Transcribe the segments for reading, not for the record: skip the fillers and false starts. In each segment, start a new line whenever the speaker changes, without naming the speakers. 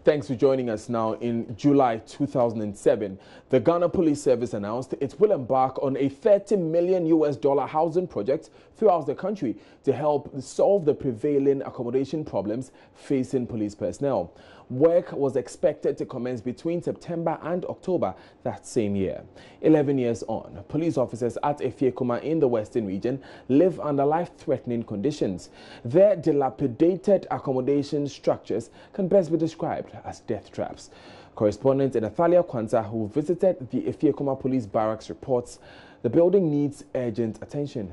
Thanks for joining us now. In July 2007, the Ghana Police Service announced it will embark on a $30 million housing project throughout the country to help solve the prevailing accommodation problems facing police personnel. Work was expected to commence between September and October that same year. 11 years on, police officers at Efiekuma in the Western region live under life-threatening conditions. Their dilapidated accommodation structures can best be described as death traps. Correspondent Nathalia Kwanza, who visited the Efiekuma police barracks, reports the building needs urgent attention.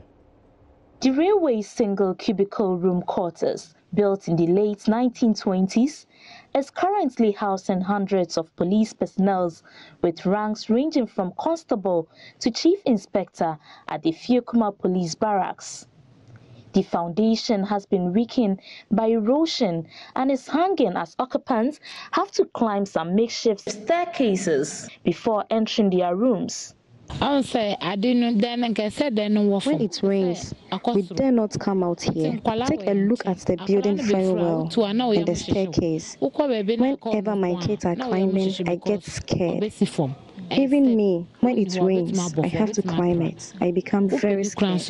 The railway's single cubicle room quarters, built in the late 1920s, is currently housing hundreds of police personnel with ranks ranging from constable to chief inspector at the Efiekuma police barracks. The foundation has been weakened by erosion and is hanging as occupants have to climb some makeshift staircases before entering their rooms.
When it rains, we dare not come out here. Take a look at the building very well and the staircase. Whenever my kids are climbing, I get scared. Even me, when it rains, I have to climb it. I become very scared.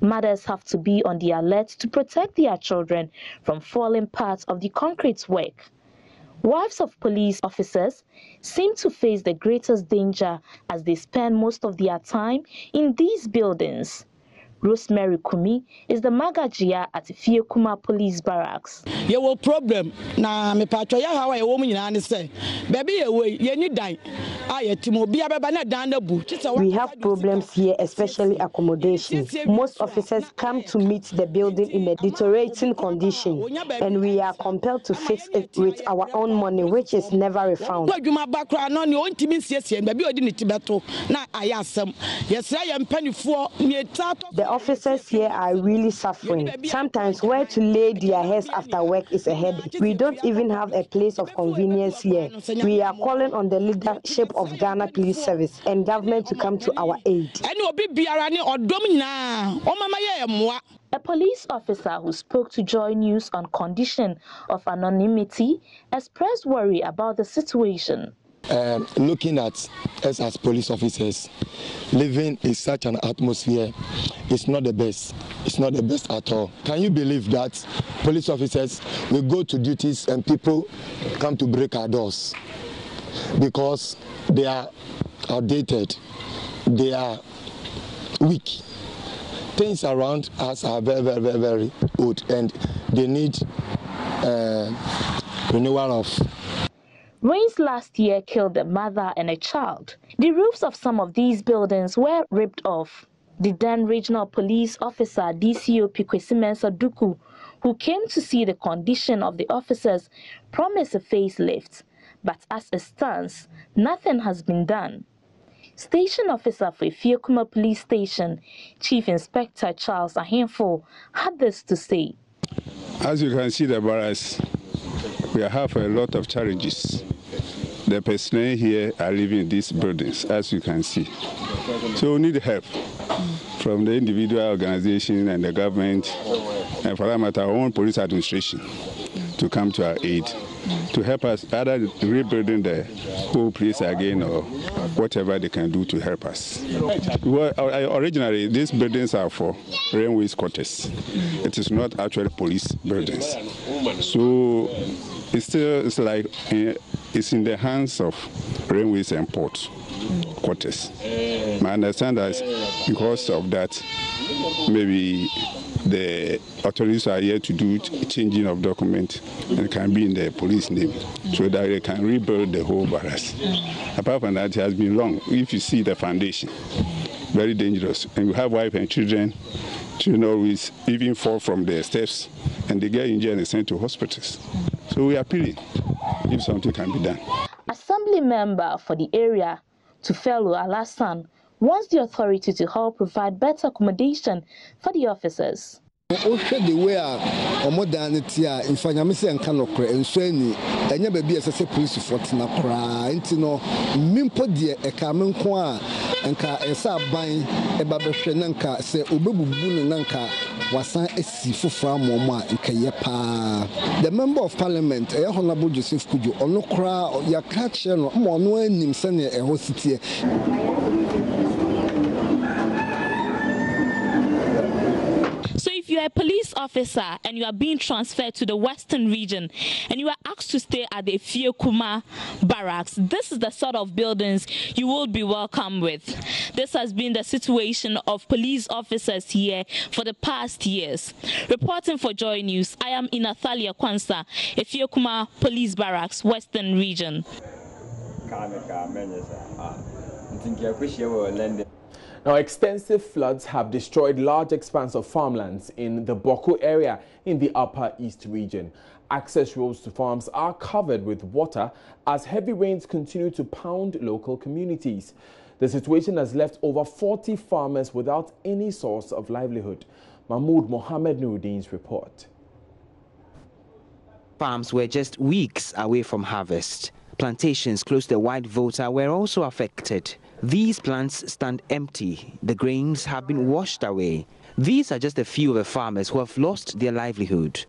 Mothers have to be on the alert to protect their children from falling parts of the concrete work. Wives of police officers seem to face the greatest danger as they spend most of their time in these buildings. Rosemary Kumi is the Magajia at Efiekuma police barracks.
You will problem na me patro ya how you woman nyina ne say baby you need die
We have problems here, especially accommodation. Most officers come to meet the building in a deteriorating condition, and we are compelled to fix it with our own money, which is never refunded. The officers here are really suffering. Sometimes where to lay their heads after work is a headache. We don't even have a place of convenience here. We are calling on the leadership of Ghana Police Service and government to come to our aid.
A police officer who spoke to Joy News on condition of anonymity expressed worry about the situation.
Looking at us as police officers, living in such an atmosphere is not the best. It's not the best at all. Can you believe that police officers will go to duties and people come to break our doors because they are outdated, they are weak. Things around us are very, very, very, very old, and they need renewal of.
Rains last year killed a mother and a child. The roofs of some of these buildings were ripped off. The then regional police officer, DCO Pikwesimensa Duku, who came to see the condition of the officers, promised a facelift. But as it stands, nothing has been done. Station officer for Efiekuma Police Station, Chief Inspector Charles Ahemfo, had this to say.
As you can see, the barracks, we have a lot of challenges. The personnel here are living in these buildings, as you can see. So we need help from the individual organization and the government, and for that matter, our own police administration, to come to our aid, to help us either rebuilding the whole place again or whatever they can do to help us. Well, originally, these buildings are for railways quarters. It is not actually police buildings. So it's in the hands of railways and port quarters. I understand that because of that, maybe the authorities are here to do changing of documents and can be in the police name so that they can rebuild the whole barracks. Apart from that, it has been long. If you see the foundation, very dangerous. And we have wife and children always even fall from the steps and they get injured and sent to hospitals. So we are appealing if something can be done.
Assembly member for the area, Tufelo Alassan, wants the authority to help provide better accommodation for the officers.
The way our modernity in Fanyamisi and Kanokre and Sweeney, and never be as a police for Tinakra, Intino, Mimpo dear, a Carmen Qua, and Ka Esa Bain, a Babashananka, say Ububu Nanka, was a seafood farm Moma in Kayapa. The member of parliament, a Honorable Joseph Kuju, Onokra, or Yakacha, or Mono, Nimsania, a hostie.
If you are a police officer and you are being transferred to the Western region and you are asked to stay at the Fiokuma barracks, this is the sort of buildings you will be welcome with. This has been the situation of police officers here for the past years. Reporting for Joy News, I am Inathalia Kwansa, Fiokuma Police Barracks, Western region.
Now, extensive floods have destroyed large expanse of farmlands in the Boko area in the Upper East region. Access roads to farms are covered with water as heavy rains continue to pound local communities. The situation has left over 40 farmers without any source of livelihood. Mahmoud Mohammed Nuruddin's report.
Farms were just weeks away from harvest. Plantations close to the White Volta were also affected. These plants stand empty. The grains have been washed away. These are just a few of the farmers who have lost their livelihood.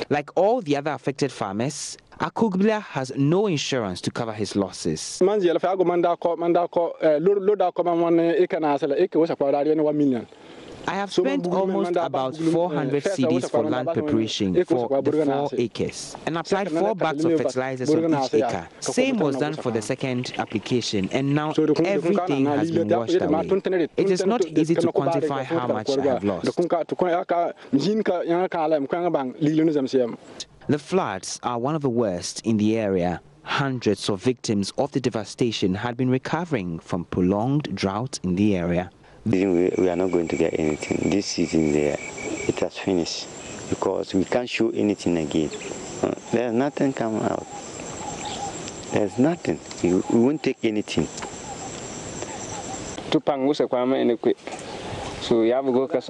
Like all the other affected farmers, Akugbila has no insurance to cover his losses. I have spent almost about 400 cedis for land preparation for the 4 acres and applied 4 bags of fertilizers on each acre. Same was done for the second application, and now everything has been washed away. It is not easy to quantify how much I have lost. The floods are one of the worst in the area. Hundreds of victims of the devastation had been recovering from prolonged drought in the area.
We are not going to get anything. This season there, it has finished because we can't show anything again. There's nothing coming out. There's nothing. We won't take anything. So you have to go to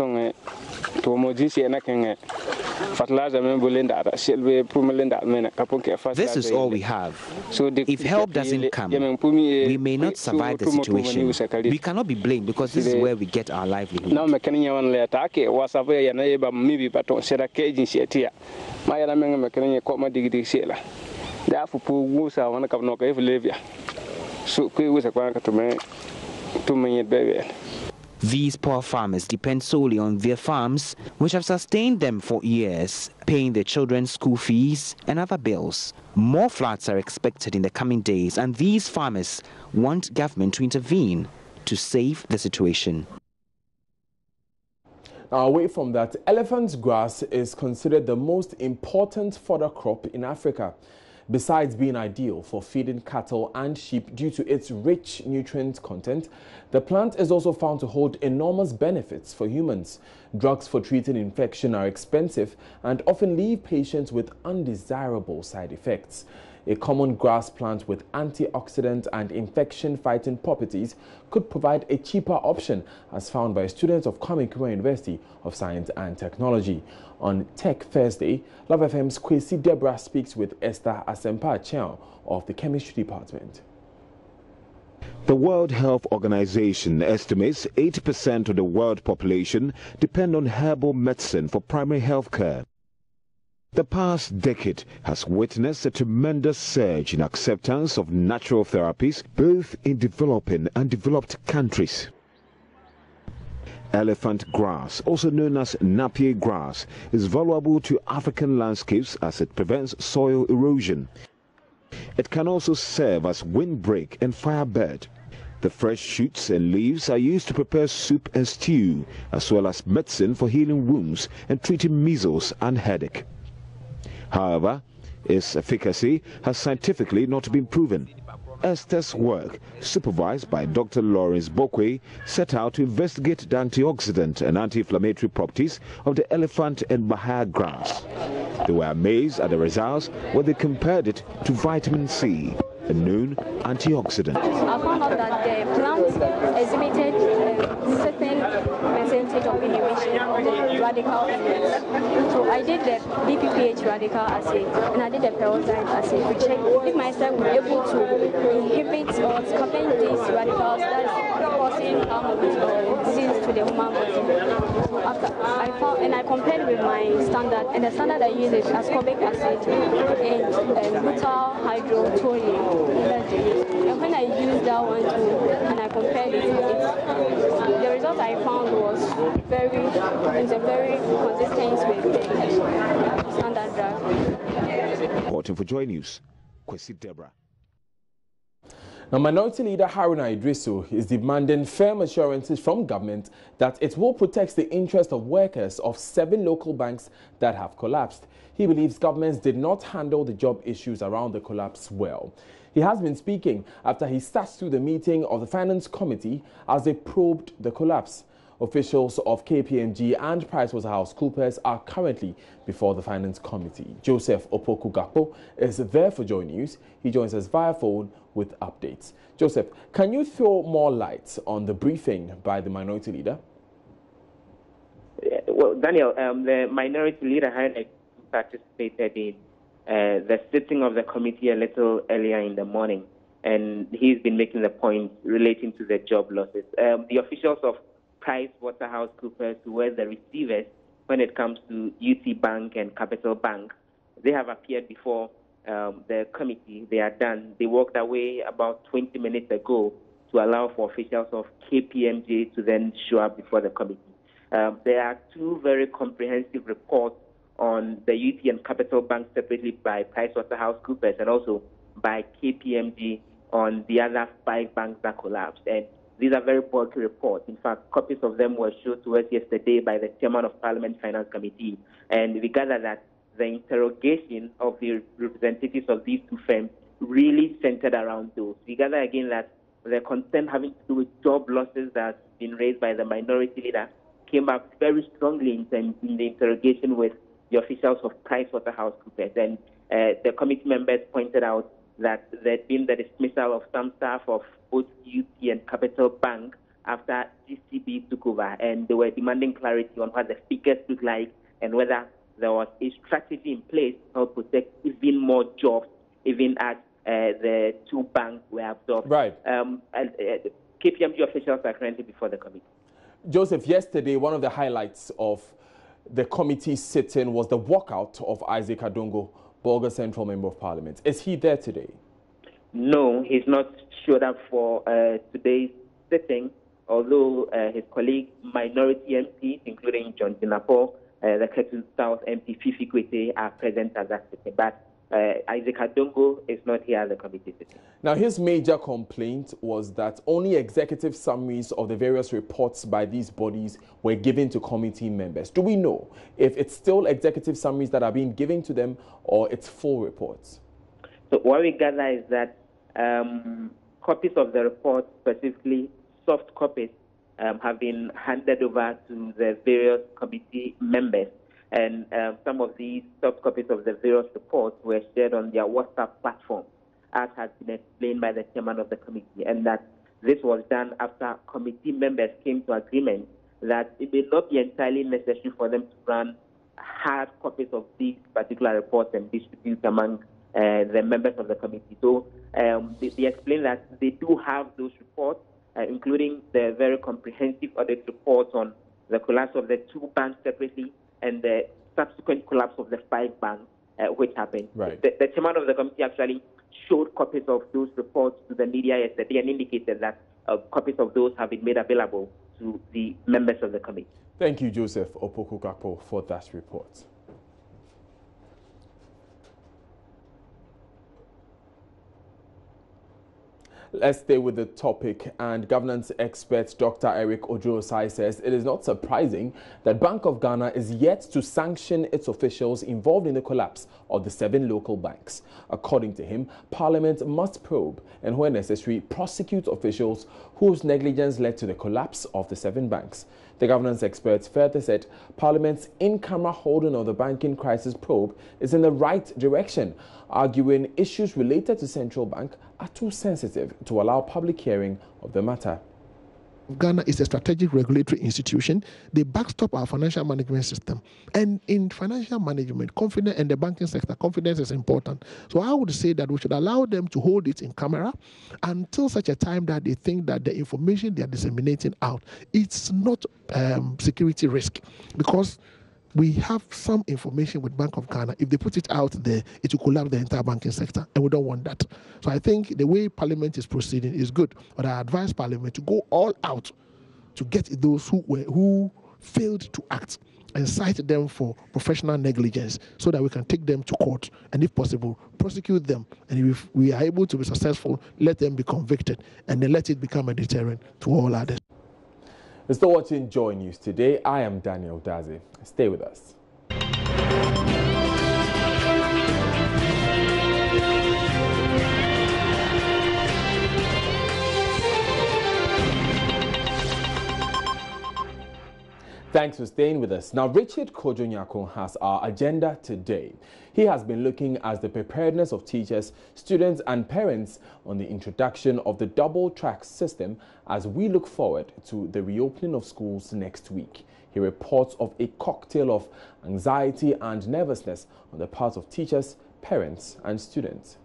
this is all we have. If help doesn't come, we may not survive the situation. We cannot be blamed because this is where we get our livelihood. These poor farmers depend solely on their farms, which have sustained them for years, paying their children's school fees and other bills. More floods are expected in the coming days, and these farmers want government to intervene to save the situation.
Now, away from that, elephant grass is considered the most important fodder crop in Africa. Besides being ideal for feeding cattle and sheep due to its rich nutrient content, the plant is also found to hold enormous benefits for humans. Drugs for treating infection are expensive and often leave patients with undesirable side effects. A common grass plant with antioxidant and infection-fighting properties could provide a cheaper option, as found by students of Kwame Nkrumah University of Science and Technology. On Tech Thursday, Love FM's Kwesi Deborah speaks with Esther Asempa-Chiao of the Chemistry Department.
The World Health Organization estimates 80% of the world population depend on herbal medicine for primary health care. The past decade has witnessed a tremendous surge in acceptance of natural therapies, both in developing and developed countries. Elephant grass, also known as napier grass, is valuable to African landscapes as it prevents soil erosion. It can also serve as windbreak and firebird. The fresh shoots and leaves are used to prepare soup and stew, as well as medicine for healing wounds and treating measles and headache. However, its efficacy has scientifically not been proven. Esther's work, supervised by Dr. Lawrence Bokwe, set out to investigate the antioxidant and anti-inflammatory properties of the elephant and bahia grass. They were amazed at the results when they compared it to vitamin C, a known antioxidant.
I found out that the plant exhibited radical units. So I did the BPPH radical assay and I did the peroxide assay to check if my cell will be able to inhibit or scavenge these radicals that's causing harm or disease to the human body. So after I found, and I compared with my standard, and the standard I use is ascorbic acid and butyl hydrotoluene. That's the use. And when I used that one too, and I compared it, the result I found was very consistent with the standard drug.
Reporting for Joy News, Kwesi Deborah.
Now, Minority Leader Haruna Idrisu is demanding firm assurances from government that it will protect the interest of workers of 7 local banks that have collapsed. He believes governments did not handle the job issues around the collapse well. He has been speaking after he sat through the meeting of the Finance Committee as they probed the collapse. Officials of KPMG and PricewaterhouseCoopers are currently before the Finance Committee. Joseph Opoku-Gakpo is there for Joy News. He joins us via phone with updates. Joseph, can you throw more light on the briefing by the Minority Leader?
Well, Daniel, the Minority Leader had participated in the sitting of the committee a little earlier in the morning, and he's been making the point relating to the job losses. The officials of PricewaterhouseCoopers, who were the receivers when it comes to UT Bank and Capital Bank, they have appeared before the committee. They are done. They walked away about 20 minutes ago to allow for officials of KPMG to then show up before the committee. There are 2 very comprehensive reports on the UT and Capital Bank separately by PricewaterhouseCoopers and also by KPMG on the other 5 banks that collapsed. And these are very bulky reports. In fact, copies of them were shown to us yesterday by the Chairman of Parliament Finance Committee. And we gather that the interrogation of the representatives of these 2 firms really centered around those. We gather again that the concern having to do with job losses that's been raised by the Minority Leader came up very strongly in the interrogation with the officials of PricewaterhouseCoopers. And the committee members pointed out that there had been the dismissal of some staff of both UT and Capital Bank after GCB took over, and they were demanding clarity on what the figures look like and whether there was a strategy in place to help protect even more jobs, even as the 2 banks were absorbed.
Right.
KPMG officials are currently before the committee.
Joseph, yesterday, one of the highlights of the committee sitting was the walkout of Isaac Adongo, Bolga Central Member of Parliament. Is he there today?
No, he's not showed up for today's sitting, although his colleague minority MPs, including John Dinapo, the Ketu South MP Fifi Kwete, are present at that sitting. But Isaac Adongo is not here at the committee sitting.
Now, his major complaint was that only executive summaries of the various reports by these bodies were given to committee members. Do we know if it's still executive summaries that are being given to them or it's full reports?
So what we gather is that copies of the report, specifically soft copies, have been handed over to the various committee members. And some of these soft copies of the various reports were shared on their WhatsApp platform, as has been explained by the chairman of the committee, and that this was done after committee members came to agreement that it may not be entirely necessary for them to run hard copies of these particular reports and distribute among the members of the committee. So they explained that they do have those reports, including the very comprehensive audit reports on the collapse of the 2 banks separately and the subsequent collapse of the 5 banks, which happened.
Right.
The chairman of the committee actually showed copies of those reports to the media yesterday and indicated that copies of those have been made available to the members of the committee.
Thank you, Joseph Opoku-Gakpo, for that report. Let's stay with the topic, and governance expert Dr. Eric Ojo-Osai says it is not surprising that Bank of Ghana is yet to sanction its officials involved in the collapse of the 7 local banks. According to him, Parliament must probe and, where necessary, prosecute officials whose negligence led to the collapse of the 7 banks. The governance experts further said Parliament's in-camera holding of the banking crisis probe is in the right direction, arguing issues related to Central Bank are too sensitive to allow public hearing of the matter.
Ghana is a strategic regulatory institution. They backstop our financial management system. And in financial management, confidence in the banking sector, confidence is important. So I would say that we should allow them to hold it in camera until such a time that they think that the information they are disseminating out, it's not security risk. Because we have some information with Bank of Ghana. If they put it out there, it will collapse the entire banking sector, and we don't want that. So I think the way Parliament is proceeding is good, but I advise Parliament to go all out to get those who failed to act and cite them for professional negligence so that we can take them to court and, if possible, prosecute them. And if we are able to be successful, let them be convicted and then let it become a deterrent to all others.
You're still watching Joy News Today. I am Daniel Dazi. Stay with us. Thanks for staying with us. Now, Richard Kojonyako has our agenda today. He has been looking at the preparedness of teachers, students and parents on the introduction of the double-track system as we look forward to the reopening of schools next week. He reports of a cocktail of anxiety and nervousness on the part of teachers, parents and students.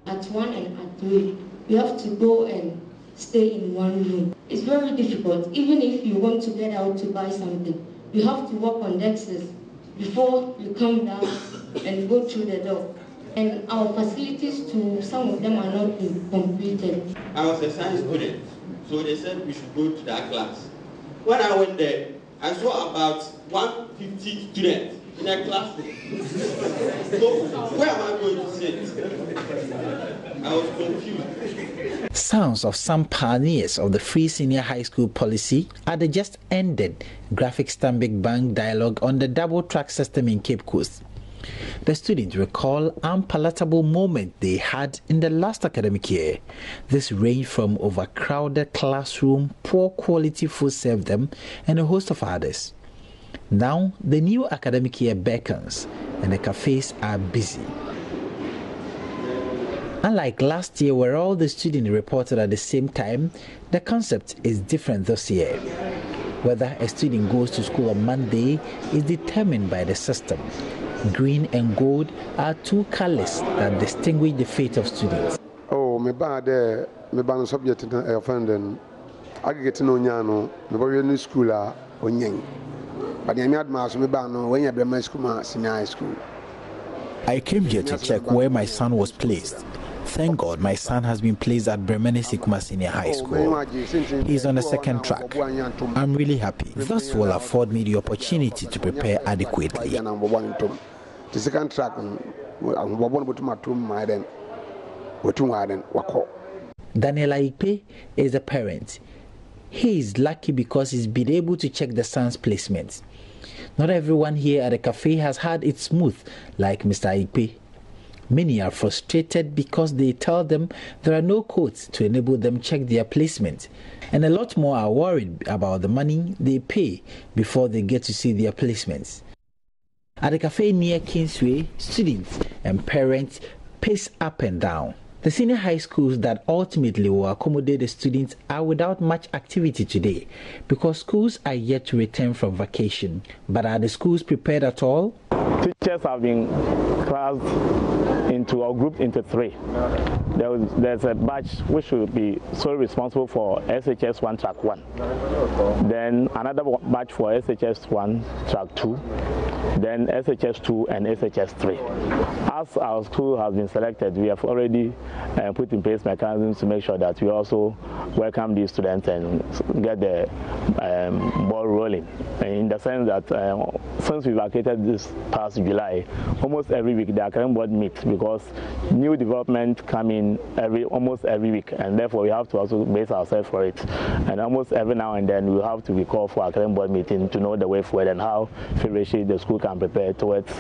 At 1 and at 3, you have to go and stay in one room. It's very difficult. Even if you want to get out to buy something, you have to walk on Dexys before you come down and go through the door. And our facilities too, some of them are not completed.
I was a science student, so they said we should go to that class. When I went there, I saw about 150 students in a classroom. So where am I going to sit? I was confused.
Sounds of some pioneers of the free senior high school policy at the just ended Graphic Stanbic Bank dialogue on the double-track system in Cape Coast. The students recall unpalatable moments they had in the last academic year. This ranged from overcrowded classroom, poor quality food served them, and a host of others. Now, the new academic year beckons, and the cafes are busy. Unlike last year, where all the students reported at the same time, the concept is different this year. Whether a student goes to school on Monday is determined by the system. Green and gold are two colors that distinguish the fate of students.
Oh, me bad subject offending. I get no nyano, me very new school onyeng. But the admas me ban no when you be my school senior high school.
I came here to check where my son was placed. Thank God my son has been placed at Bremene Sikuma Senior High School. He's on the second track. I'm really happy. This will afford me the opportunity to prepare adequately.
The second track,
Daniel Aikpe is a parent. He is lucky because he's been able to check the son's placements. Not everyone here at the cafe has had it smooth like Mr. Aikpe. Many are frustrated because they tell them there are no codes to enable them check their placement, and a lot more are worried about the money they pay before they get to see their placements. At the cafe near Kingsway, students and parents pace up and down. The senior high schools that ultimately will accommodate the students are without much activity today because schools are yet to return from vacation. But are the schools prepared at all?
Teachers have been classed into or grouped into three. There's a batch which will be solely responsible for SHS 1 track 1. Then another batch for SHS 1 track 2. Then SHS 2 and SHS 3. As our school has been selected, we have already put in place mechanisms to make sure that we also welcome these students and get the ball rolling. In the sense that since we vacated this past July, almost every week the academic board meets because new development come in almost every week, and therefore we have to also base ourselves for it. And almost every now and then we have to be called for academic board meeting to know the way forward and how feverishly the school can prepare towards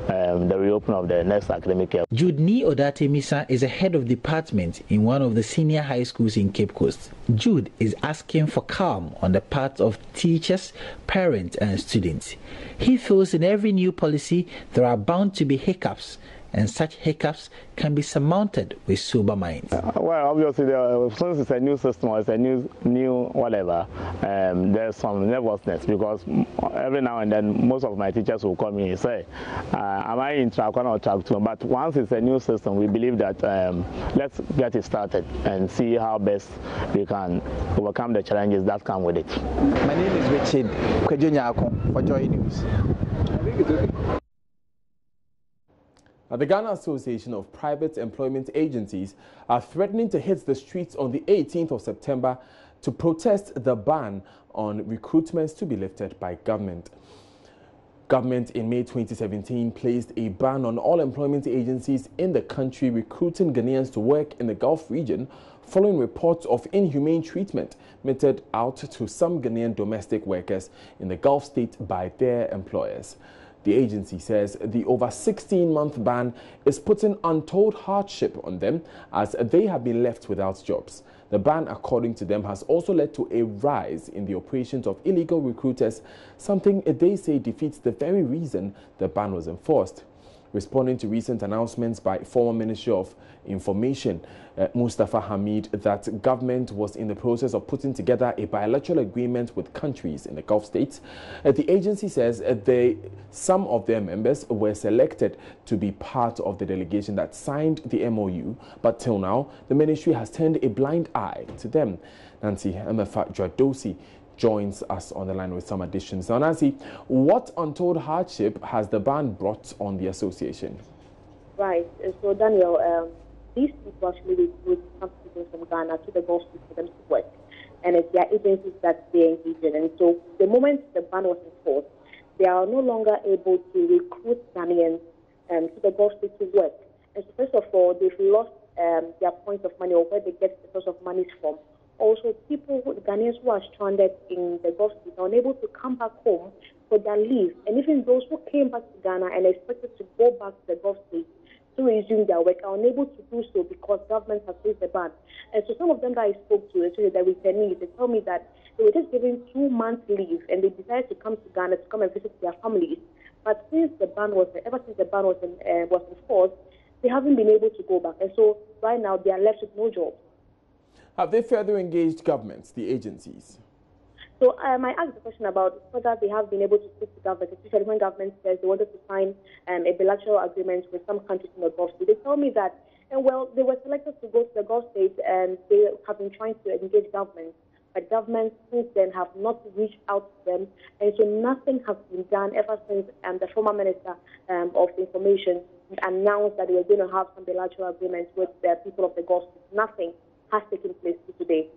the reopening of the next academic year.
Jude Odate Misa is a head of department in one of the senior high schools in Cape Coast. Jude is asking for calm on the part of teachers, parents and students. He feels in every new policy there are bound to be hiccups, and such hiccups can be surmounted with sober minds.
Well, obviously, since it's a new system or it's a new whatever, there's some nervousness because every now and then most of my teachers will call me and say, am I in track 1 or track 2? But once it's a new system, we believe that let's get it started and see how best we can overcome the challenges that come with it.
My name is Richard Kwejunyako for Joy News.
Now, the Ghana Association of Private Employment Agencies are threatening to hit the streets on the 18th of September to protest the ban on recruitments to be lifted by government. Government in May 2017 placed a ban on all employment agencies in the country recruiting Ghanaians to work in the Gulf region following reports of inhumane treatment meted out to some Ghanaian domestic workers in the Gulf state by their employers. The agency says the over 16-month ban is putting untold hardship on them as they have been left without jobs. The ban, according to them, has also led to a rise in the operations of illegal recruiters, something they say defeats the very reason the ban was enforced. Responding to recent announcements by former Minister of Information, Mustafa Hamid, that government was in the process of putting together a bilateral agreement with countries in the Gulf states, the agency says some of their members were selected to be part of the delegation that signed the MOU, but till now, the ministry has turned a blind eye to them. Nancy Mfa joins us on the line with some additions. Now, Nancy, what untold hardship has the ban brought on the association?
Right. So, Daniel, these people actually recruit some people from Ghana to the Gulf for them to work. And it's their agencies that they engage in. And so, the moment the ban was enforced, they are no longer able to recruit Ghanaians to the Gulf to work. And so, first of all, they've lost their point of money or where they get the source of money from. Also, Ghanaians who are stranded in the Gulf State are unable to come back home for their leave. And even those who came back to Ghana and expected to go back to the Gulf State to resume their work are unable to do so because government has placed the ban. And so some of them that I spoke to, especially the returnees, they told me that they were just given 2 months leave and they decided to come to Ghana to come and visit their families. But ever since the ban was enforced, they haven't been able to go back. And so right now they are left with no job.
Have they further engaged governments, the agencies?
So I asked the question about whether they have been able to speak to government, especially when government says they wanted to sign a bilateral agreement with some countries in the Gulf State. They told me that, well, they were selected to go to the Gulf State and they have been trying to engage government. But governments since then have not reached out to them. And so nothing has been done ever since the former Minister of Information announced that they were going to have some bilateral agreements with the people of the Gulf State. Nothing has taken place today.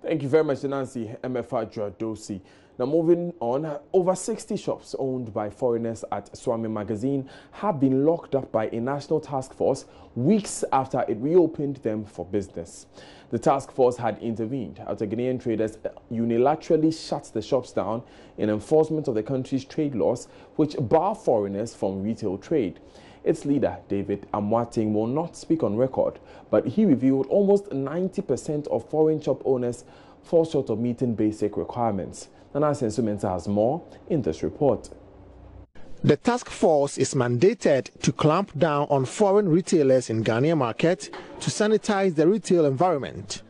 Thank you very much, Nancy Mfa. Now, moving on, over 60 shops owned by foreigners at Swami Magazine have been locked up by a national task force weeks after it reopened them for business. The task force had intervened after Ghanaian traders unilaterally shut the shops down in enforcement of the country's trade laws, which bar foreigners from retail trade. Its leader, David Amwating, will not speak on record, but he revealed almost 90% of foreign shop owners fall short of meeting basic requirements. Nana Sensu-Mensah has more in this report.
The task force is mandated to clamp down on foreign retailers in Ghanaian market to sanitize the retail environment.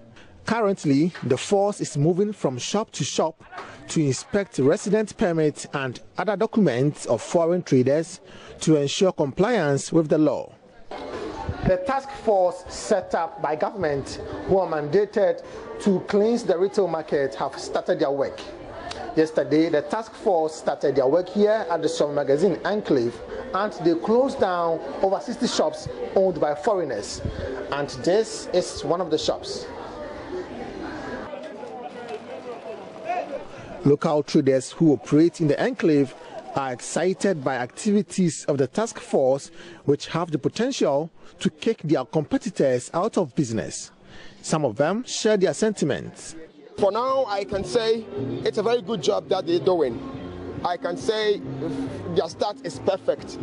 Currently, the force is moving from shop to shop to inspect resident permits and other documents of foreign traders to ensure compliance with the law. The task force set up by government who are mandated to cleanse the retail market have started their work. Yesterday, the task force started their work here at the Swami Magazine enclave, and they closed down over 60 shops owned by foreigners. And this is one of the shops. Local traders who operate in the enclave are excited by activities of the task force, which have the potential to kick their competitors out of business. Some of them share their sentiments.
For now, I can say it's a very good job that they're doing. I can say their start is perfect.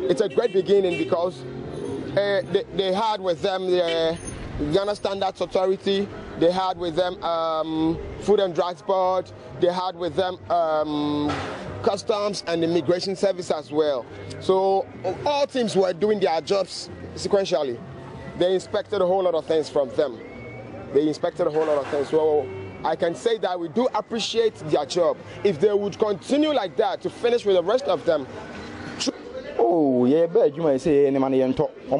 It's a great beginning because they had with them the Ghana Standards Authority they had with them Food and Drugs Board, they had with them Customs and Immigration Service as well. So all teams were doing their jobs sequentially. They inspected a whole lot of things from them. So I can say that we do appreciate their job. If they would continue like that to finish with the rest of them.
Oh, yeah, but you might say any money and talk.
The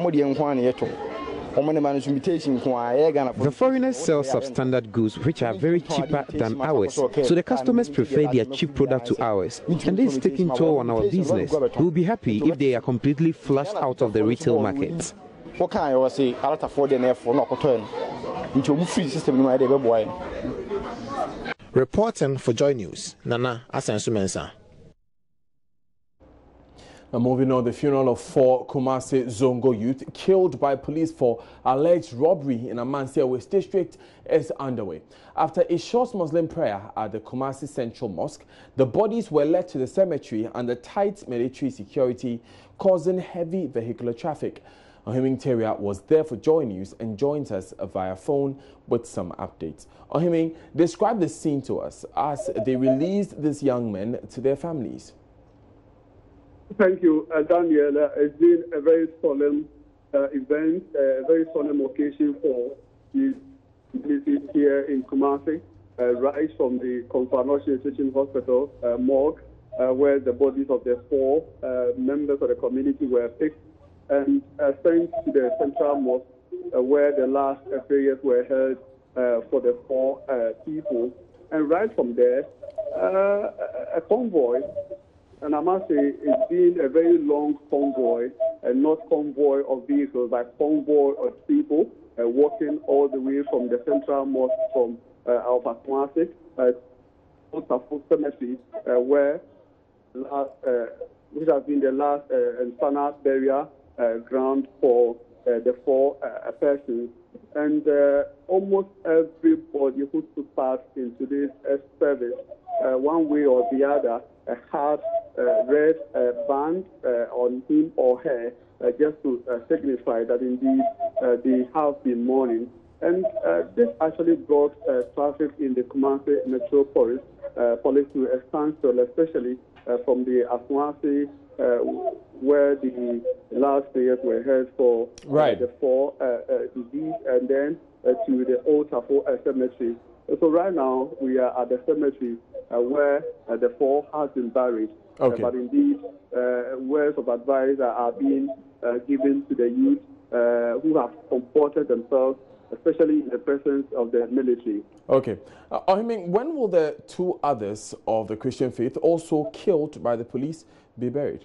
foreigners sell substandard goods which are very cheaper than ours, so the customers prefer their cheap product to ours, and this is taking toll on our business. We'll be happy if they are completely flushed out of the retail market.
Reporting for Joy News, Nana Asensumensa.
Now moving on, the funeral of 4 Kumasi Zongo youth killed by police for alleged robbery in Amansia West District is underway. After a short Muslim prayer at the Kumasi Central Mosque, the bodies were led to the cemetery under tight military security, causing heavy vehicular traffic. Ohiming Teria was there for Joy News and joins us via phone with some updates. Ohiming, describe the scene to us as they released these young men to their families.
Thank you, Daniel. It's been a very solemn event, a very solemn occasion for the community here in Kumasi, right from the Konfanoshi Teaching Hospital morgue, where the bodies of the 4 members of the community were picked and sent to the Central Mosque, where the last prayers were held for the 4 people. And right from there, a convoy. And I must say, it's been a very long convoy, and not convoy of vehicles, but convoy of people walking all the way from the Central Mosque from Alpha Kumasi to Cemetery, where which has been the last and final burial ground for the 4 persons. And almost everybody who took part in today's service, one way or the other, had red band on him or her, just to signify that indeed they have been mourning. And this actually brought traffic in the Kumasi Metropolis police to a standstill, especially from the Aswasi, where the last prayers were held for the 4 deceased, and then to the Old Tafo Cemetery. So right now we are at the cemetery where the 4 has been buried.
Okay.
But indeed, words of advice are being given to the youth who have comported themselves, especially in the presence of the military.
Okay. Ohiming, when will the 2 others of the Christian faith, also killed by the police, be buried?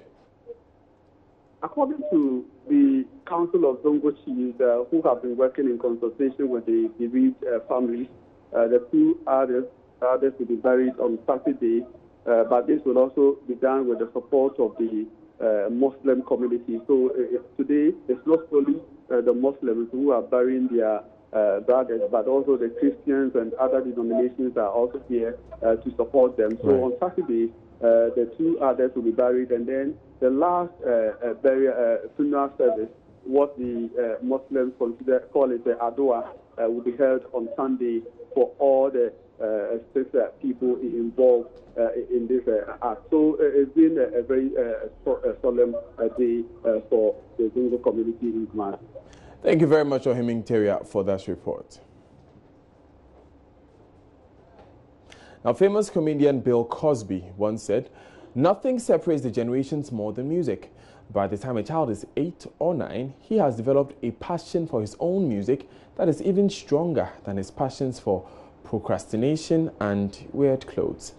According to the Council of Zongo Chiefs, who have been working in consultation with the bereaved families, the 2 others will be buried on Saturday, but this will also be done with the support of the Muslim community. So today, it's not only the Muslims who are burying their brothers, but also the Christians and other denominations are also here to support them. So on Saturday, the 2 others will be buried, and then the last funeral service, what the Muslims call it the Adua, will be held on Sunday for all the 6 people involved in this act. So it's been a very solemn day for the Zongo community in Kumasi.
Thank you very much, Ohiming Teria, for that report. Now, famous comedian Bill Cosby once said, "Nothing separates the generations more than music. By the time a child is 8 or 9, he has developed a passion for his own music that is even stronger than his passions for procrastination and weird clothes."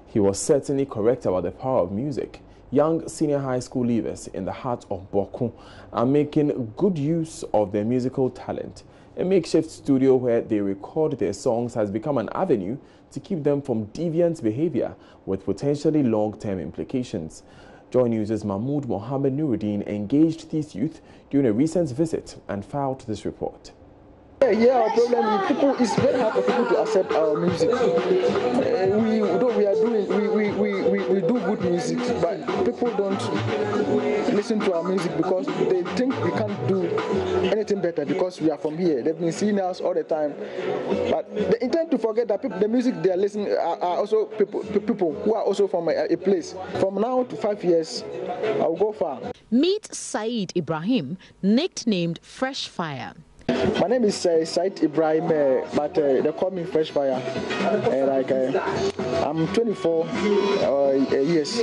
He was certainly correct about the power of music. Young senior high school leavers in the heart of Boku are making good use of their musical talent. A makeshift studio where they record their songs has become an avenue to keep them from deviant behavior with potentially long-term implications. Joy News' Mahmoud Mohammed Nuruddin engaged these youth during a recent visit and filed this report.
Yeah, our problem is people. It's very hard for people to accept our music. We do good music, but people don't listen to our music because they think we can't do anything better because we are from here. They've been seeing us all the time. But they intend to forget that the music they are listening are also people who are also from a place. From now to 5 years, I'll go far.
Meet Said Ibrahim, nicknamed Fresh Fire.
My name is Said Ibrahim, but they call me Fresh Fire. I'm 24 years.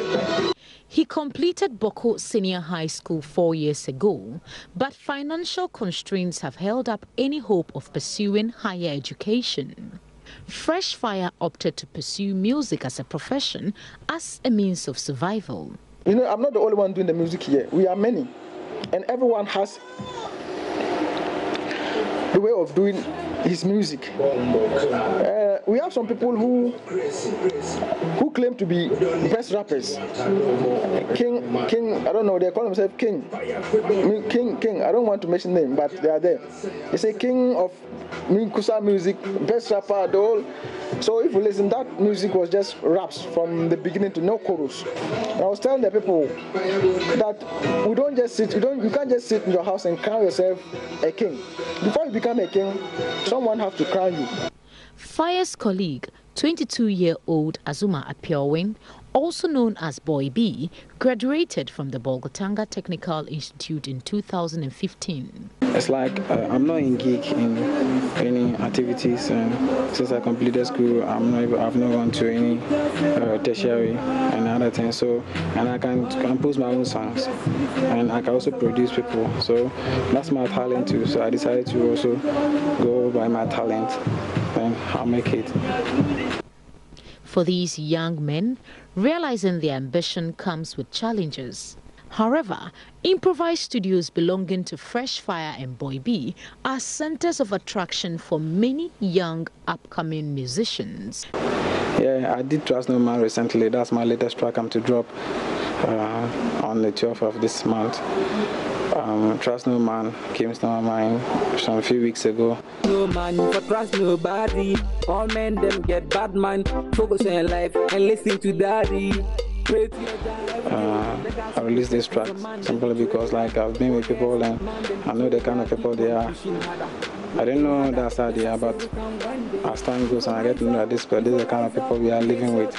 He completed Boko Senior High School 4 years ago, but financial constraints have held up any hope of pursuing higher education. Fresh Fire opted to pursue music as a profession as a means of survival.
You know, I'm not the only one doing the music here. We are many, and everyone has the way of doing his music. We have some people who claim to be best rappers. King, I don't know, they call themselves King. King, I don't want to mention name, but they are there. They say King of Minkusa music, best rapper, the whole. So if you listen, that music was just raps from the beginning to no chorus. And I was telling the people that we don't just sit, you can't just sit in your house and crown yourself a king. Before you become a king, someone has to crown you.
Fire's colleague, 22-year-old Azuma Apiawin, also known as Boy B, graduated from the Bolgatanga Technical Institute in 2015.
It's like I'm not engaged in any activities, and since I completed school, I've not gone to any tertiary and other things. So, and I can compose my own songs, and I can also produce people. So that's my talent too. So I decided to also go by my talent, and I'll make it.
For these young men, realizing their ambition comes with challenges. However, improvised studios belonging to Fresh Fire and Boy B are centers of attraction for many young upcoming musicians.
Yeah, I did Trust No Man recently. That's my latest track I'm to drop on the 12th of this month. Trust No Man came to my mind some few weeks ago.
No man for trust nobody. All men them get bad man. Focus on life and listen to daddy.
I released this track simply because like I've been with people and I know the kind of people they are. I didn't know that's how they are, but as time goes and I get to know that this is the kind of people we are living with.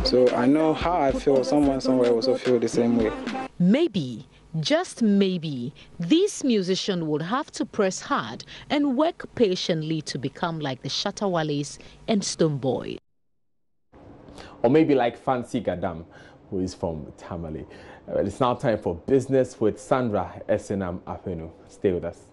So I know how I feel. Someone somewhere also feel the same way.
Maybe, just maybe, these musicians would have to press hard and work patiently to become like the Shatawales and Stonebwoy.
Or maybe like Fancy Gadam, who is from Tamale. It's now time for Business with Sandra Esenam Afenu. Stay with us.